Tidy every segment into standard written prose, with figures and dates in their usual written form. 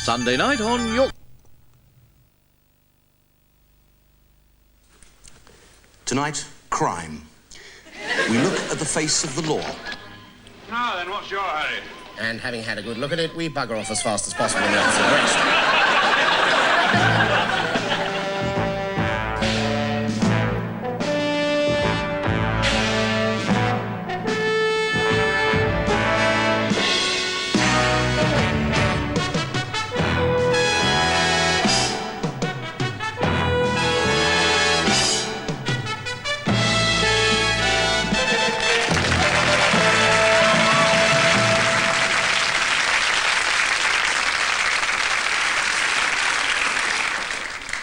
Sunday night on your... Tonight, crime. We look at the face of the law. Now then, what's your hurry? And having had a good look at it, we bugger off as fast as possible in the opposite direction.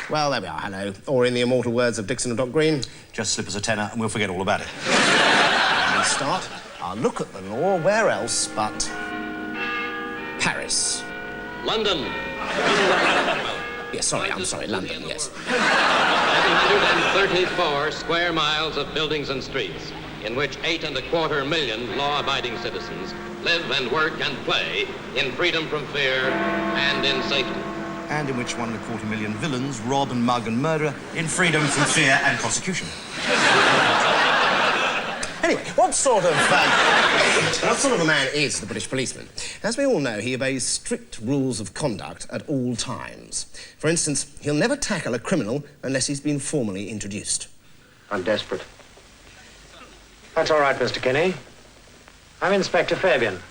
Well, there we are, hello. Or in the immortal words of Dixon and Doc Green, just slip us a tenner and we'll forget all about it. And we start our look at the law where else but Paris. London. Yes, I'm sorry, London, yes. 734 square miles of buildings and streets, in which 8.25 million law-abiding citizens live and work and play in freedom from fear and in safety. And in which 1.25 million villains rob and mug and murder in freedom from fear and prosecution. Anyway, what sort of a man is the British policeman? As we all know, he obeys strict rules of conduct at all times. For instance, he'll never tackle a criminal unless he's been formally introduced. I'm desperate. That's all right, Mr. Kinney. I'm Inspector Fabian.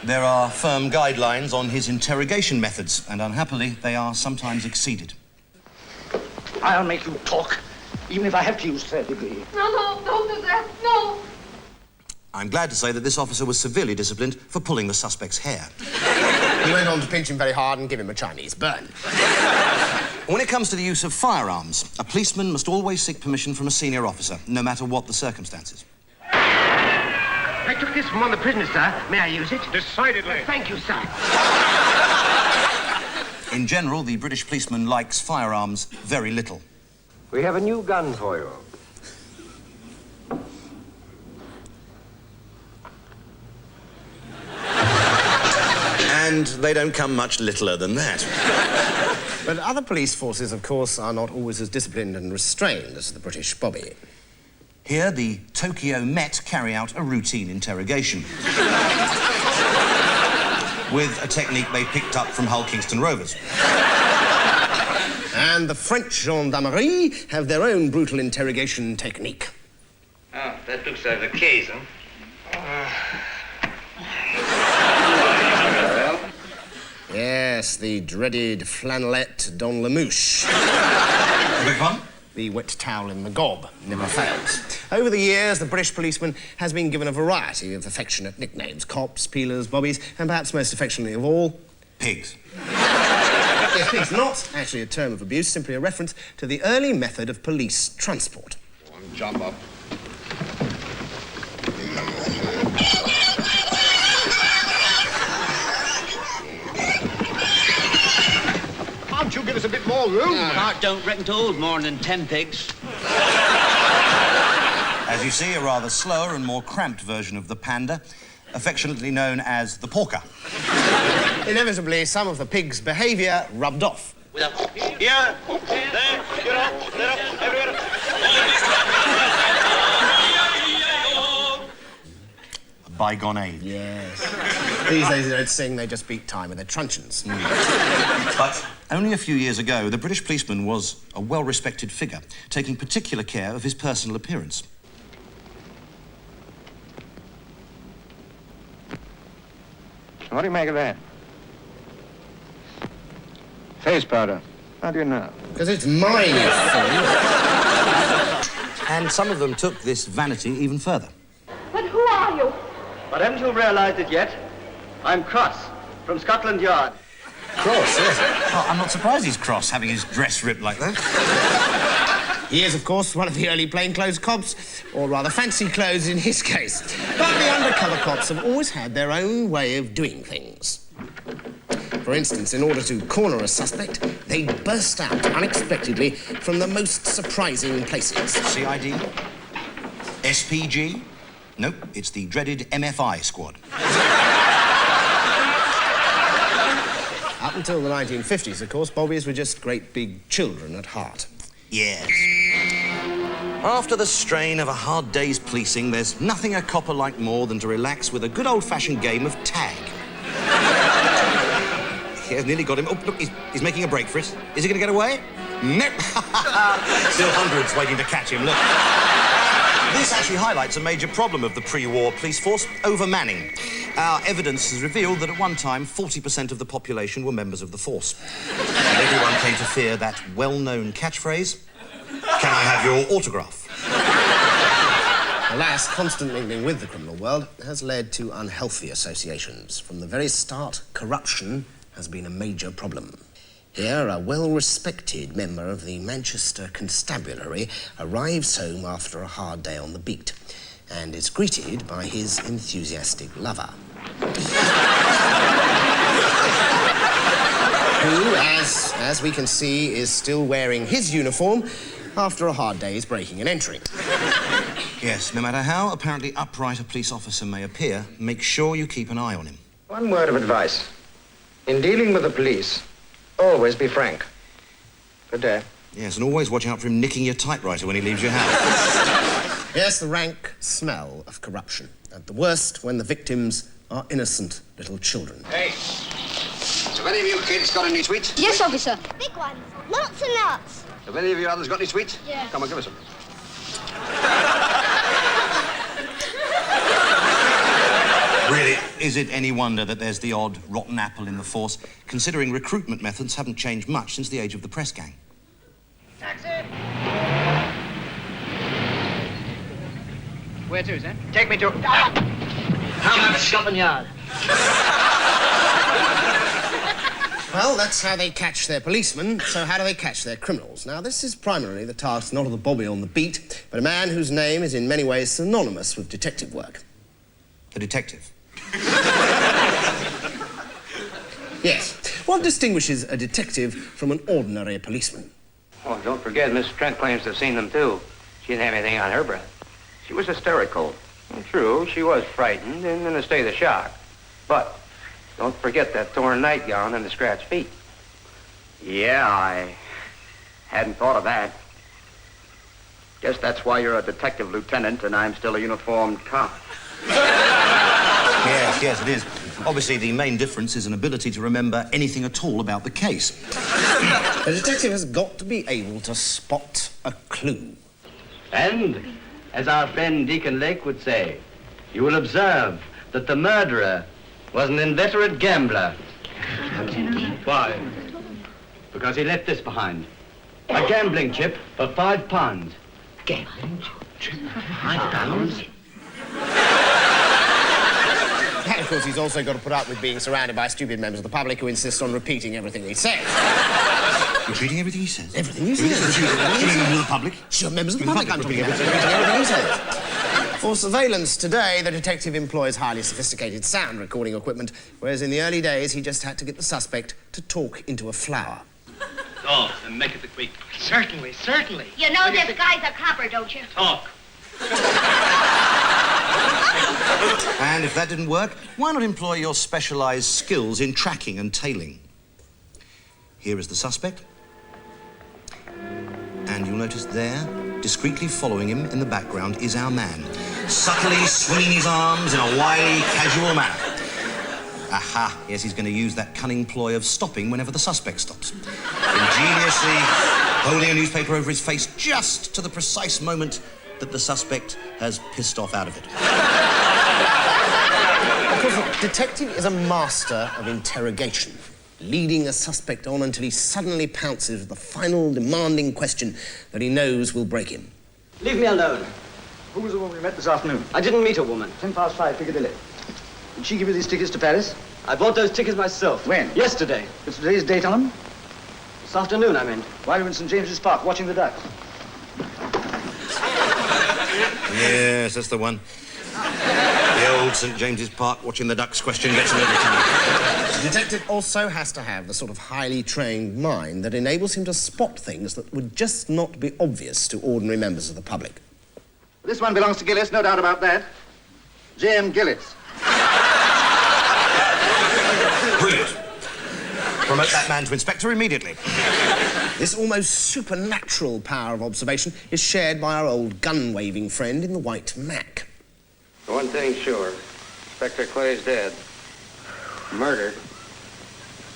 There are firm guidelines on his interrogation methods, and unhappily, they are sometimes exceeded. I'll make you talk, even if I have to use third degree. No, don't do that. No. I'm glad to say that this officer was severely disciplined for pulling the suspect's hair. He went on to pinch him very hard and give him a Chinese burn. When it comes to the use of firearms, a policeman must always seek permission from a senior officer, no matter what the circumstances. I took this from one of the prisoners, sir. May I use it? Decidedly. Thank you, sir. In general, the British policeman likes firearms very little. We have a new gun for you. And they don't come much littler than that. But other police forces, of course, are not always as disciplined and restrained as the British Bobby. Here, the Tokyo Met carry out a routine interrogation. With a technique they picked up from Hull Kingston Rovers. And the French gendarmerie have their own brutal interrogation technique. Oh, that looks like the case, huh? Yes, the dreaded flannelette Don Lamouche. Big one? The wet towel in the gob never fails. Over the years, the British policeman has been given a variety of affectionate nicknames. Cops, peelers, bobbies, and perhaps most affectionately of all... Pigs. Yes, pigs, not actually a term of abuse, simply a reference to the early method of police transport. Jump up. Can't you give us a bit more room? Cart don't reckon to hold more than 10 pigs. As you see, a rather slower and more cramped version of the panda, affectionately known as the porker. Inevitably, some of the pig's behaviour rubbed off. Here, there, get up, everywhere. A bygone age. Yes. These days they don't sing, they just beat time with their truncheons. But only a few years ago, the British policeman was a well-respected figure, taking particular care of his personal appearance. What do you make of that? Face powder. How do you know? Because it's mine, you fool. And some of them took this vanity even further. But who are you? But haven't you realized it yet? I'm Cross, from Scotland Yard. Cross, yes. Oh, I'm not surprised he's cross, having his dress ripped like that. He is, of course, one of the early plainclothes cops, or rather fancy clothes in his case. But the undercover cops have always had their own way of doing things. For instance, in order to corner a suspect, they burst out unexpectedly from the most surprising places. CID? SPG? Nope, it's the dreaded MFI squad. until the 1950s, of course, bobbies were just great big children at heart. Yes. After the strain of a hard day's policing, there's nothing a copper like more than to relax with a good old-fashioned game of tag. He has nearly got him. Oh, look, he's making a break for it. Is he going to get away? Nope. Still hundreds waiting to catch him, look. This actually highlights a major problem of the pre-war police force, overmanning. Our evidence has revealed that at one time, 40% of the population were members of the force. And everyone came to fear that well-known catchphrase, "Can I have your autograph?" Alas, constant mingling with the criminal world has led to unhealthy associations. From the very start, corruption has been a major problem. Here, a well-respected member of the Manchester Constabulary arrives home after a hard day on the beat and is greeted by his enthusiastic lover, who, as we can see, is still wearing his uniform after a hard day's breaking and entering. Yes, no matter how apparently upright a police officer may appear, make sure you keep an eye on him. One word of advice. In dealing with the police, always be frank. Good day. Yes, and always watch out for him nicking your typewriter when he leaves your house. Yes, the rank smell of corruption. At the worst, when the victims are innocent little children. Hey, have any of you kids got any sweets? Yes, officer. Big ones. Lots and lots. Have any of you others got any sweets? Yeah. Come on, give us some. Really, is it any wonder that there's the odd rotten apple in the force, considering recruitment methods haven't changed much since the age of the press gang? Taxi! Where to, sir? Take me to... How much Scotland Yard? Well, that's how they catch their policemen, so how do they catch their criminals? Now, this is primarily the task not of the bobby on the beat, but a man whose name is in many ways synonymous with detective work. The detective. Yes. What distinguishes a detective from an ordinary policeman? Oh, don't forget, Miss Trent claims to have seen them, too. She didn't have anything on her breath. She was hysterical. Well, true, she was frightened and in a state of shock. But don't forget that torn nightgown and the scratched feet. Yeah, I hadn't thought of that. Guess that's why you're a detective lieutenant and I'm still a uniformed cop. Yes, it is. Obviously, the main difference is an ability to remember anything at all about the case. A detective has got to be able to spot a clue. And, as our friend Deacon Lake would say, you will observe that the murderer was an inveterate gambler. Why? Because he left this behind. A gambling chip for £5. Gambling chip for £5? And, of course, he's also got to put up with being surrounded by stupid members of the public who insist on repeating everything he says. Repeating everything he says? Everything he says. Members of the public? Sure, members of the public. I'm talking about repeating everything he says. For surveillance today, the detective employs highly sophisticated sound recording equipment, whereas in the early days, he just had to get the suspect to talk into a flower. Oh, and make it the quick. Certainly, certainly. You know this guy's a copper, don't you? Talk. And if that didn't work, why not employ your specialised skills in tracking and tailing? Here is the suspect. And you'll notice there, discreetly following him in the background, is our man, subtly swinging his arms in a wily, casual manner. Aha, yes, he's going to use that cunning ploy of stopping whenever the suspect stops. Ingeniously holding a newspaper over his face just to the precise moment that the suspect has pissed off out of it. Of course, the detective is a master of interrogation, leading a suspect on until he suddenly pounces with the final demanding question that he knows will break him. Leave me alone. Who was the woman we met this afternoon? I didn't meet a woman. 5:10, Piccadilly. Did she give you these tickets to Paris? I bought those tickets myself. When? Yesterday. What's today's date on them? This afternoon, I meant. While you were in St. James's Park watching the ducks. Yes, that's the one. The old St. James's Park watching the ducks question gets him every time. The detective also has to have the sort of highly trained mind that enables him to spot things that would just not be obvious to ordinary members of the public. This one belongs to Gillis, no doubt about that. J.M. Gillis. Brilliant. promote that man to inspector immediately. This almost supernatural power of observation is shared by our old gun-waving friend in the white Mac. One thing's sure. Inspector Clay's dead. Murdered.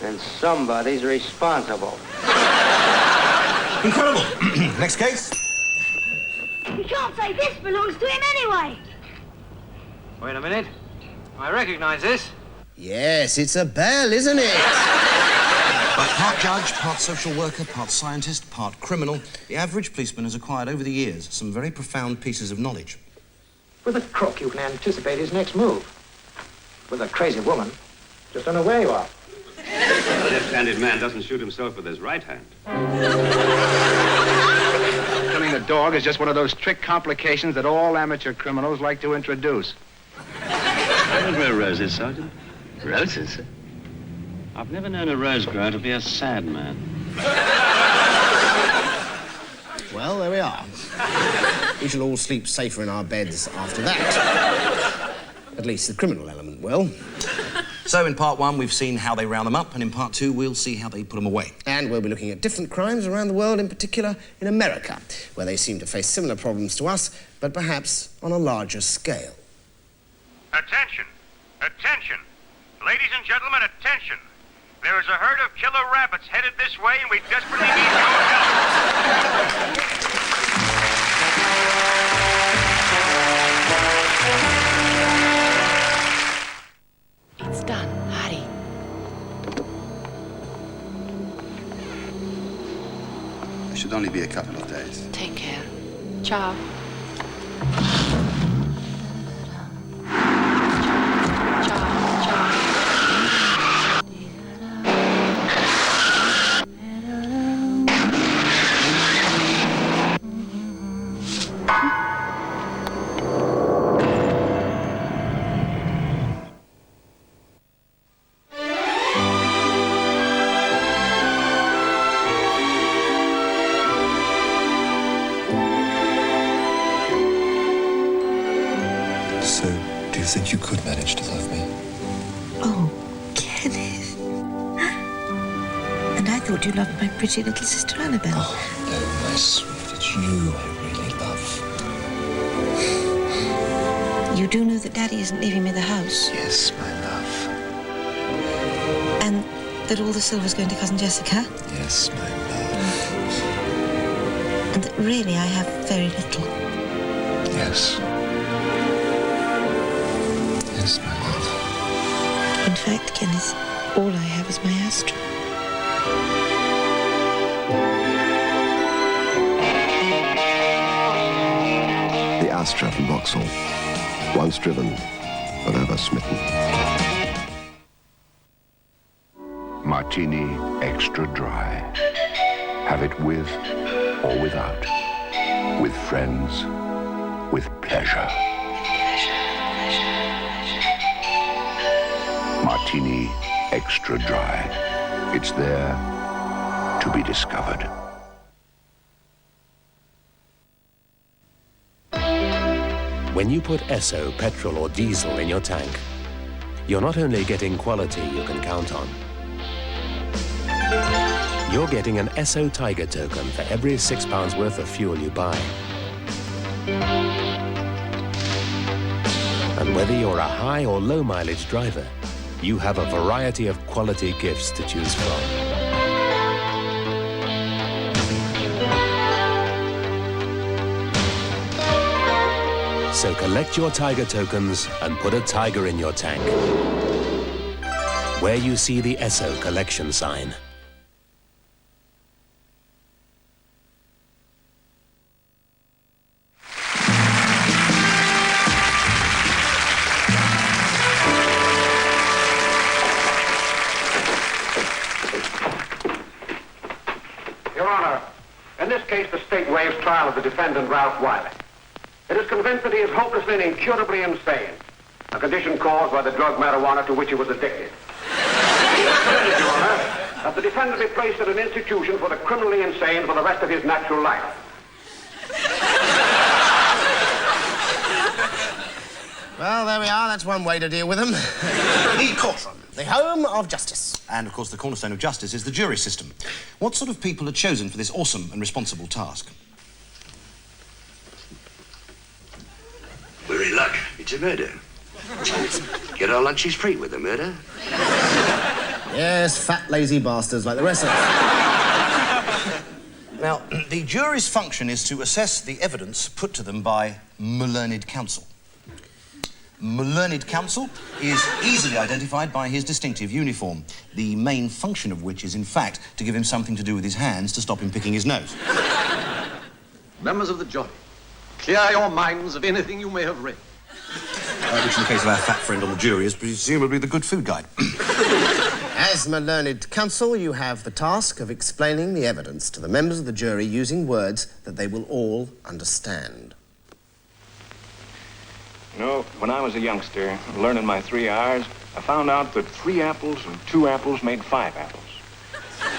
And somebody's responsible. Incredible. Next case. You can't say this belongs to him anyway. Wait a minute. I recognize this. Yes, it's a bell, isn't it? But part judge, part social worker, part scientist, part criminal, the average policeman has acquired over the years some very profound pieces of knowledge. With a crook, you can anticipate his next move. With a crazy woman, just don't know where you are. A left-handed man doesn't shoot himself with his right hand. Killing a dog is just one of those trick complications that all amateur criminals like to introduce. I don't grow roses, Sergeant. Roses? I've never known a rose grower to be a sad man. Well, there we are. We shall all sleep safer in our beds after that. At least the criminal element will. So in part one, we've seen how they round them up, and in part two, we'll see how they put them away. And we'll be looking at different crimes around the world, in particular in America, where they seem to face similar problems to us, but perhaps on a larger scale. Attention! Attention! Ladies and gentlemen, attention! There is a herd of killer rabbits headed this way, and we desperately need your help. It's done. Hurry. It should only be a couple of days. Take care. Ciao. So, do you think you could manage to love me? Oh, Kenneth. And I thought you loved my pretty little sister Annabelle. Oh, no, my sweet. It's you I really love. You do know that Daddy isn't leaving me the house? Yes, my love. And that all the silver's going to Cousin Jessica? Yes, my love. And that really I have very little? Yes. Yes, my love. In fact, Kenneth, all I have is my Astra. The Astra from Vauxhall. Once driven, forever smitten. Martini Extra Dry. Have it with or without. With friends. With pleasure. Martini Extra Dry. It's there to be discovered. When you put Esso petrol or diesel in your tank, you're not only getting quality you can count on, you're getting an Esso Tiger token for every £6 worth of fuel you buy. And whether you're a high or low mileage driver, you have a variety of quality gifts to choose from. So collect your Tiger tokens and put a Tiger in your tank, where you see the Esso collection sign. Your Honor, in this case, the state waives trial of the defendant, Ralph Wiley. It is convinced that he is hopelessly and incurably insane, a condition caused by the drug marijuana to which he was addicted. It is permitted, Your Honor, that the defendant be placed at an institution for the criminally insane for the rest of his natural life. Well, there we are. That's one way to deal with them. The courtroom, the home of justice. And, of course, the cornerstone of justice is the jury system. What sort of people are chosen for this awesome and responsible task? We're in luck. It's a murder. Get our lunches free with a murder. Yes, fat, lazy bastards like the rest of us. Now, the jury's function is to assess the evidence put to them by learned counsel. Learned counsel is easily identified by his distinctive uniform, the main function of which is, in fact, to give him something to do with his hands to stop him picking his nose. Members of the jury, clear your minds of anything you may have read. Which, in the case of our fat friend on the jury, is presumably the Good Food Guide. As my learned counsel, you have the task of explaining the evidence to the members of the jury using words that they will all understand. You know, when I was a youngster, learning my 3 R's, I found out that 3 apples and 2 apples made 5 apples.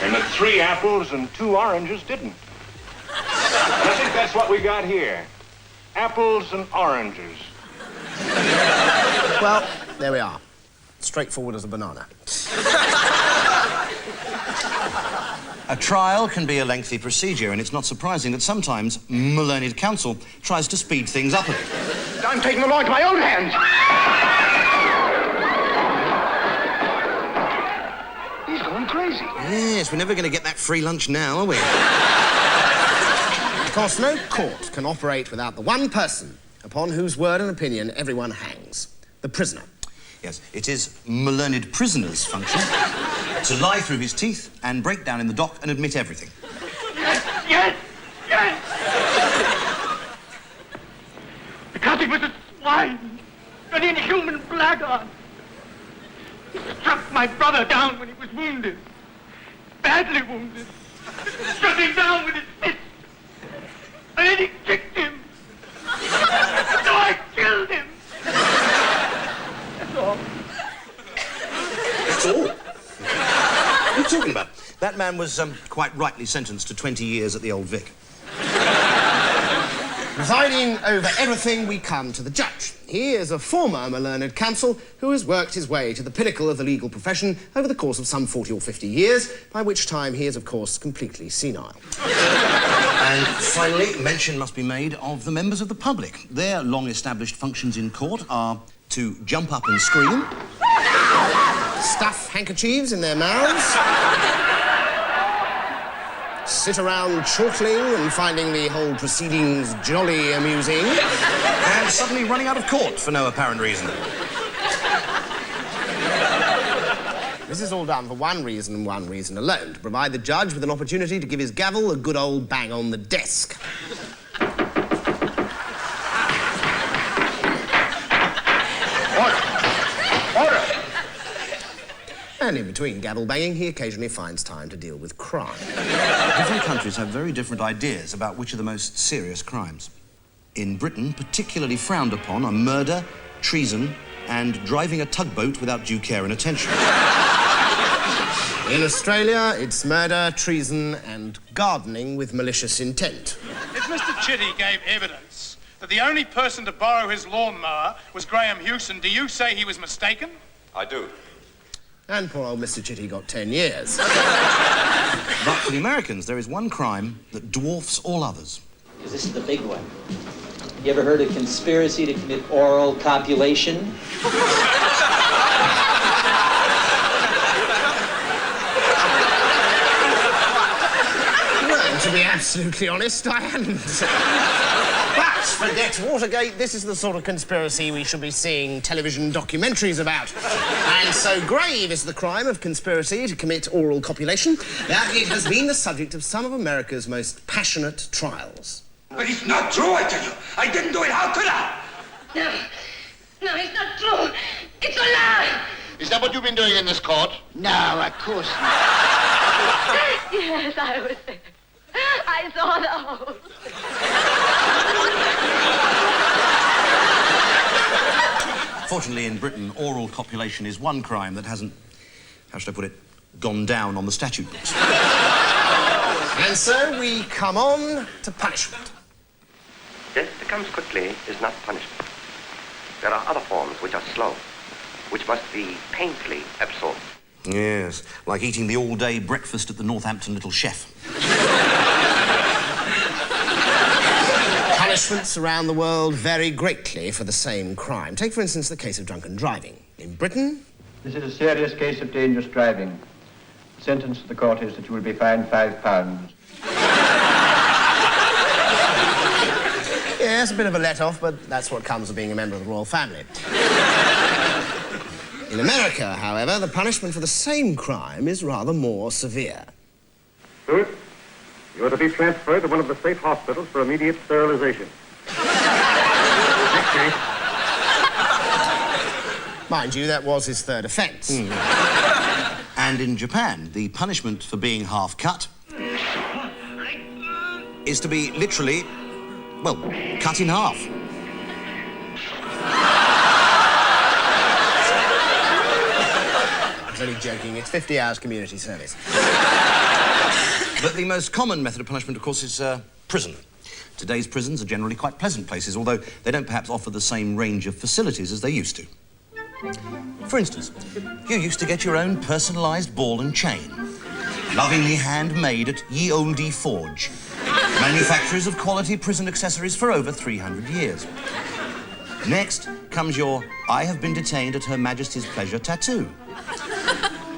And that 3 apples and 2 oranges didn't. And I think that's what we got here. Apples and oranges. Well, there we are. Straightforward as a banana. A trial can be a lengthy procedure, and it's not surprising that sometimes learned counsel tries to speed things up a bit. I'm taking the law into my own hands. He's going crazy. Yes, we're never going to get that free lunch now, are we? Of course, no court can operate without the one person upon whose word and opinion everyone hangs, the prisoner. Yes, it is learned prisoner's function to lie through his teeth and break down in the dock and admit everything. Yes! Yes! Because he was a swine, an inhuman blackguard. He struck my brother down when he was wounded, badly wounded. Struck him down with his fist, and then he kicked him. So I killed him. That's all. That's all? What are you talking about? That man was quite rightly sentenced to 20 years at the Old Vic. Presiding over everything, we come to the judge. He is a former learned counsel who has worked his way to the pinnacle of the legal profession over the course of some 40 or 50 years, by which time he is, of course, completely senile. And finally, mention must be made of the members of the public. Their long-established functions in court are to jump up and scream, stuff handkerchiefs in their mouths, sit around chortling and finding the whole proceedings jolly amusing, and suddenly running out of court for no apparent reason. This is all done for one reason and one reason alone, to provide the judge with an opportunity to give his gavel a good old bang on the desk. Order! And in between gavel banging, he occasionally finds time to deal with crime. Different countries have very different ideas about which are the most serious crimes. In Britain, particularly frowned upon are murder, treason, and driving a tugboat without due care and attention. In Australia, it's murder, treason, and gardening with malicious intent. If Mr. Chitty gave evidence that the only person to borrow his lawnmower was Graham Hewson, do you say he was mistaken? I do. And poor old Mr. Chitty got 10 years. But for the Americans, there is one crime that dwarfs all others. This is the big one. You ever heard of conspiracy to commit oral copulation? Well, to be absolutely honest, I hadn't. But forget Watergate, this is the sort of conspiracy we should be seeing television documentaries about. And so grave is the crime of conspiracy to commit oral copulation that it has been the subject of some of America's most passionate trials. But it's not true, I tell you. I didn't do it. How could I? No, it's not true. It's a lie. Is that what you've been doing in this court? No, of course not. Yes, I was there. I saw the hole. Fortunately, in Britain, oral copulation is one crime that hasn't, how should I put it, gone down on the statute books. And so we come on to punishment. Death that comes quickly is not punishment. There are other forms which are slow, which must be painfully absorbed. Yes, like eating the all-day breakfast at the Northampton Little Chef. Punishments around the world vary greatly for the same crime. Take, for instance, the case of drunken driving. In Britain... This is a serious case of dangerous driving. The sentence of the court is that you will be fined £5. Yes, a bit of a let-off, but that's what comes of being a member of the royal family. In America, however, the punishment for the same crime is rather more severe. Stewart, you are to be transferred to one of the state hospitals for immediate sterilization. Next case. Mind you, that was his third offence. And in Japan, the punishment for being half-cut is to be literally, well, cut in half. I'm only joking. It's 50 hours community service. But the most common method of punishment, of course, is prison. Today's prisons are generally quite pleasant places, although they don't perhaps offer the same range of facilities as they used to. For instance, you used to get your own personalised ball and chain, lovingly handmade at Ye Olde Forge, manufacturers of quality prison accessories for over 300 years. Next comes your I have been detained at Her Majesty's pleasure tattoo.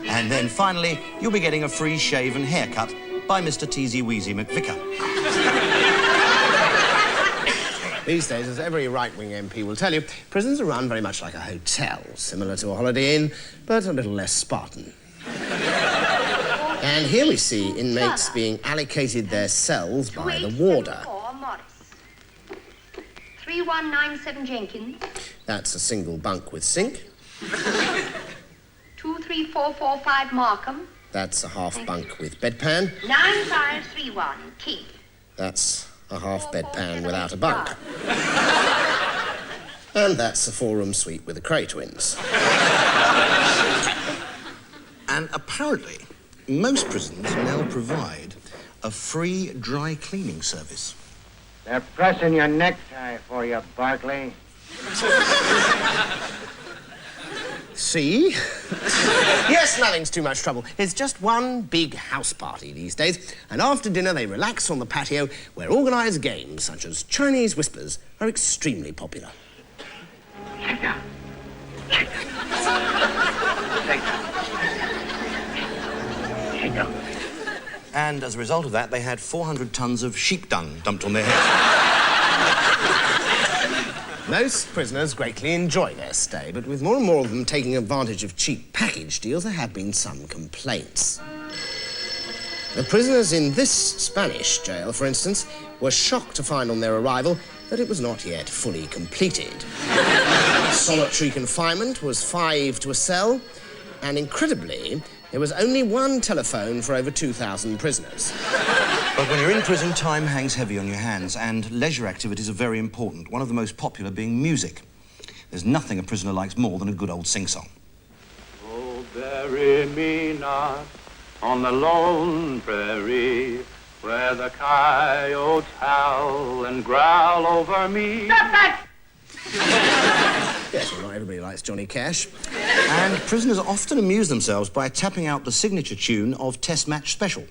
And then finally, you'll be getting a free shave and haircut by Mr. Teasy Weasy McVicker. These days, as every right-wing MP will tell you, prisons are run very much like a hotel, similar to a Holiday Inn, but a little less Spartan. And here we see inmates being allocated their cells by the warder. 3197 Jenkins. That's a single bunk with sink. 23445 Markham. That's a half bunk with bedpan. 9531 Keith. That's a half bedpan without a bunk. And that's a four-room suite with the Cray twins. And apparently, most prisons now provide a free dry cleaning service. They're pressing your necktie for you, Barkley. See? Yes, nothing's too much trouble. It's just one big house party these days, and after dinner they relax on the patio where organised games such as Chinese whispers are extremely popular. And as a result of that, they had 400 tons of sheep dung dumped on their heads. Most prisoners greatly enjoy their stay, but with more and more of them taking advantage of cheap package deals, there have been some complaints. The prisoners in this Spanish jail, for instance, were shocked to find on their arrival that it was not yet fully completed. Solitary confinement was 5 to a cell, and incredibly, there was only one telephone for over 2,000 prisoners. But when you're in prison, time hangs heavy on your hands, and leisure activities are very important, one of the most popular being music. There's nothing a prisoner likes more than a good old sing-song. Oh, bury me not on the lone prairie where the coyotes howl and growl over me. Stop that! Yes, well, not everybody likes Johnny Cash. And prisoners often amuse themselves by tapping out the signature tune of Test Match Special.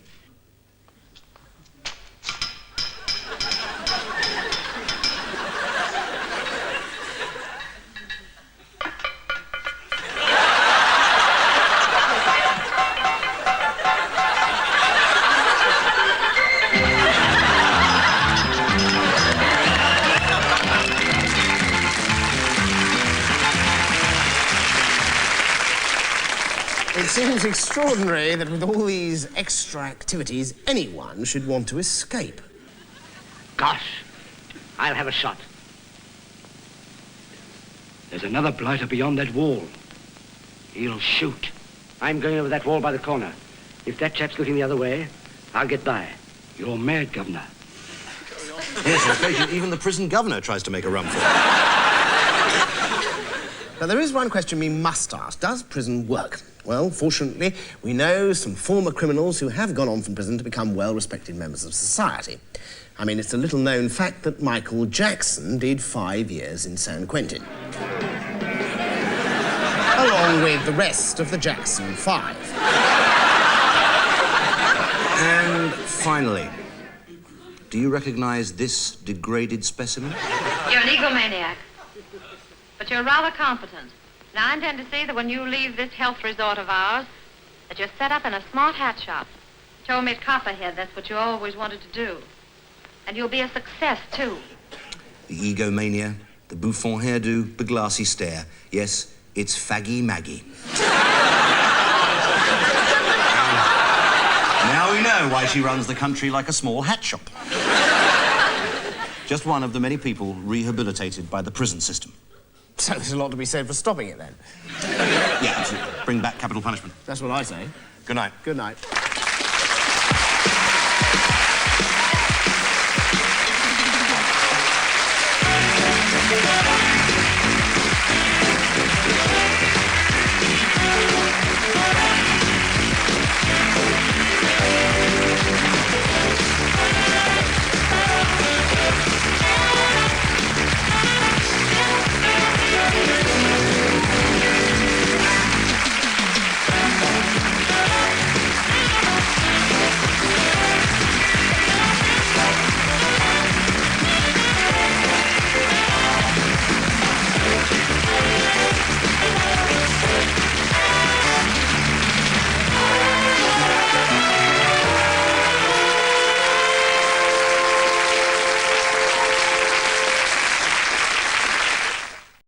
It seems extraordinary that with all these extra activities, anyone should want to escape. Gosh, I'll have a shot. There's another blighter beyond that wall. He'll shoot. I'm going over that wall by the corner. If that chap's looking the other way, I'll get by. You're mad, Governor. Yes, on occasion, even the prison governor tries to make a run for it. Now, there is one question we must ask. Does prison work? Well, fortunately, we know some former criminals who have gone on from prison to become well-respected members of society. I mean, it's a little-known fact that Michael Jackson did 5 years in San Quentin. Along with the rest of the Jackson 5. And finally, do you recognize this degraded specimen? You're an egomaniac. But you're rather competent. Now, I intend to see that when you leave this health resort of ours, that you're set up in a smart hat shop. You told me at Copperhead that's what you always wanted to do. And you'll be a success, too. The egomania, the bouffant hairdo, the glassy stare. Yes, it's Faggy Maggie. Now we know why she runs the country like a small hat shop. Just one of the many people rehabilitated by the prison system. So there's a lot to be said for stopping it, then. Yeah, absolutely. Bring back capital punishment. That's what I say. Good night. Good night.